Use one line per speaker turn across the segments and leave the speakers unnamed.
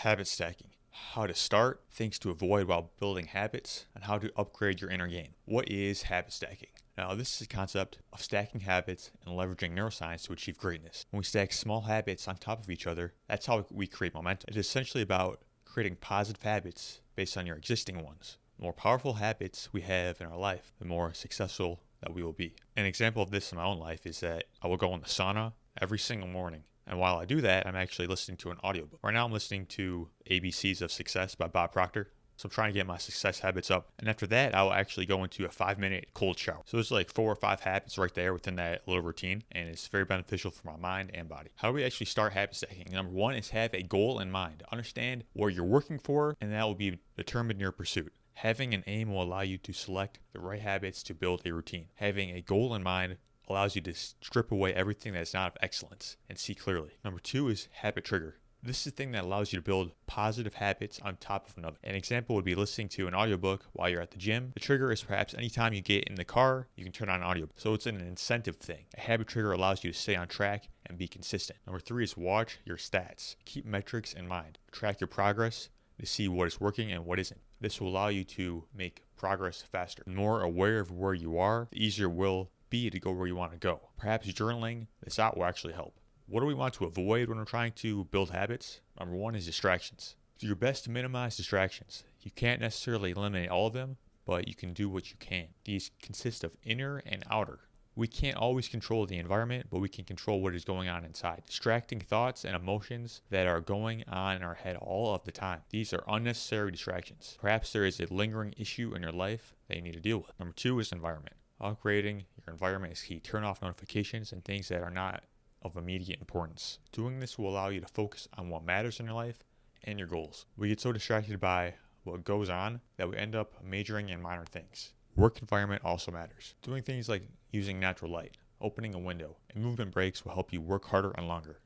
Habit stacking. How to start, things to avoid while building habits, and how to upgrade your inner game. What is habit stacking? Now, this is a concept of stacking habits and leveraging neuroscience to achieve greatness. When we stack small habits on top of each other, that's how we create momentum. It is essentially about creating positive habits based on your existing ones. The more powerful habits we have in our life, the more successful that we will be. An example of this in my own life is that I will go in the sauna every single morning. And while I do that, I'm actually listening to an audiobook. Right now I'm listening to ABCs of Success by Bob Proctor. So I'm trying to get my success habits up. And after that, I'll actually go into a 5-minute cold shower. So there's like 4 or 5 habits right there within that little routine. And it's very beneficial for my mind and body. How do we actually start habit stacking? Number 1 is have a goal in mind. Understand what you're working for, and that will be determined in your pursuit. Having an aim will allow you to select the right habits to build a routine. Having a goal in mind allows you to strip away everything that's not of excellence and see clearly. Number 2 is habit trigger. This is the thing that allows you to build positive habits on top of another. An example would be listening to an audiobook while you're at the gym. The trigger is perhaps anytime you get in the car, you can turn on an audiobook. So it's an incentive thing. A habit trigger allows you to stay on track and be consistent. Number 3 is watch your stats. Keep metrics in mind. Track your progress to see what is working and what isn't. This will allow you to make progress faster. The more aware of where you are, the easier it will be to go where you want to go. Perhaps journaling this out will actually help. What do we want to avoid when we're trying to build habits? Number 1 is distractions. Do your best to minimize distractions. You can't necessarily eliminate all of them, but you can do what you can. These consist of inner and outer. We can't always control the environment, but we can control what is going on inside. Distracting thoughts and emotions that are going on in our head all of the time. These are unnecessary distractions. Perhaps there is a lingering issue in your life that you need to deal with. Number 2 is environment. Upgrading your environment is key. Turn off notifications and things that are not of immediate importance. Doing this will allow you to focus on what matters in your life and your goals. We get so distracted by what goes on that we end up majoring in minor things. Work environment also matters. Doing things like using natural light, opening a window, and movement breaks will help you work harder and longer.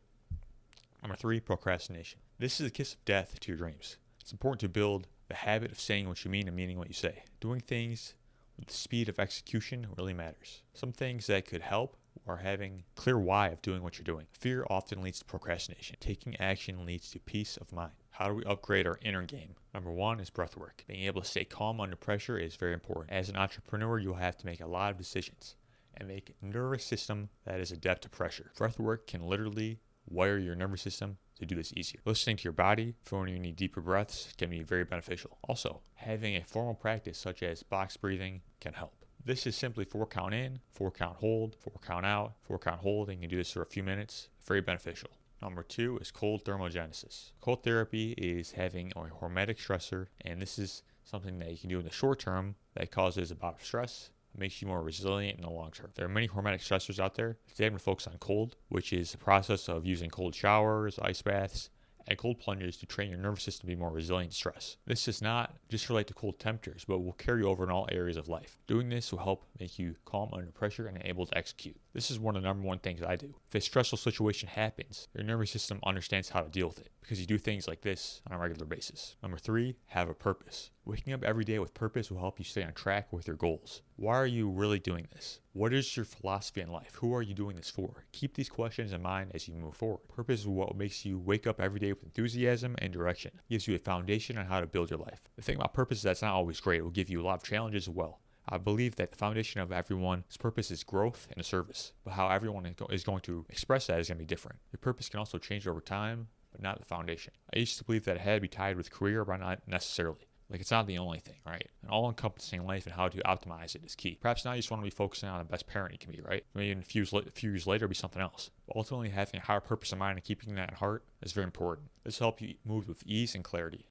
Number 3, procrastination. This is the kiss of death to your dreams. It's important to build the habit of saying what you mean and meaning what you say. Doing things with the speed of execution really matters. Some things that could help are having a clear why of doing what you're doing. Fear often leads to procrastination. Taking action leads to peace of mind. How do we upgrade our inner game? Number 1 is breath work. Being able to stay calm under pressure is very important. As an entrepreneur, you'll have to make a lot of decisions and make a nervous system that is adept to pressure. Breath work can literally wire your nervous system to do this easier. Listening to your body for when you need deeper breaths can be very beneficial. Also, having a formal practice such as box breathing can help. This is simply 4 count in, 4 count hold, 4 count out, 4 count hold, and you can do this for a few minutes. Very beneficial. Number 2 is cold thermogenesis. Cold therapy is having a hormetic stressor, and this is something that you can do in the short term that causes a bout of stress. It makes you more resilient in the long term. There are many hormetic stressors out there. Today I'm going to focus on cold, which is the process of using cold showers, ice baths, and cold plunges to train your nervous system to be more resilient to stress. This does not just relate to cold temperatures, but will carry over in all areas of life. Doing this will help make you calm under pressure and able to execute. This is one of the number 1 things I do. If a stressful situation happens, your nervous system understands how to deal with it because you do things like this on a regular basis. Number 3, have a purpose. Waking up every day with purpose will help you stay on track with your goals. Why are you really doing this? What is your philosophy in life? Who are you doing this for? Keep these questions in mind as you move forward. Purpose is what makes you wake up every day with enthusiasm and direction. It gives you a foundation on how to build your life. The thing about purpose is that's not always great. It will give you a lot of challenges as well. I believe that the foundation of everyone's purpose is growth and a service, but how everyone is going to express that is going to be different. Your purpose can also change over time, but not the foundation. I used to believe that it had to be tied with career, but not necessarily. Like, it's not the only thing, right? An all-encompassing life and how to optimize it is key. Perhaps now you just want to be focusing on the best parent you can be, right? Maybe in a few years later, it'll be something else. But ultimately, having a higher purpose in mind and keeping that at heart is very important. This will help you move with ease and clarity.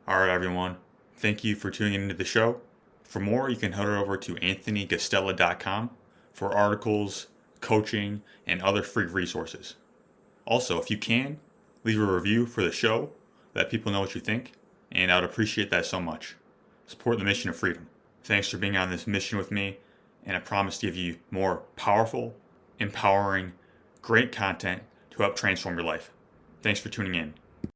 All right, everyone. Thank you for tuning into the show. For more, you can head over to anthonygastella.com for articles, coaching, and other free resources. Also, if you can, leave a review for the show, let people know what you think, and I would appreciate that so much. Support the mission of freedom. Thanks for being on this mission with me, and I promise to give you more powerful, empowering, great content to help transform your life. Thanks for tuning in.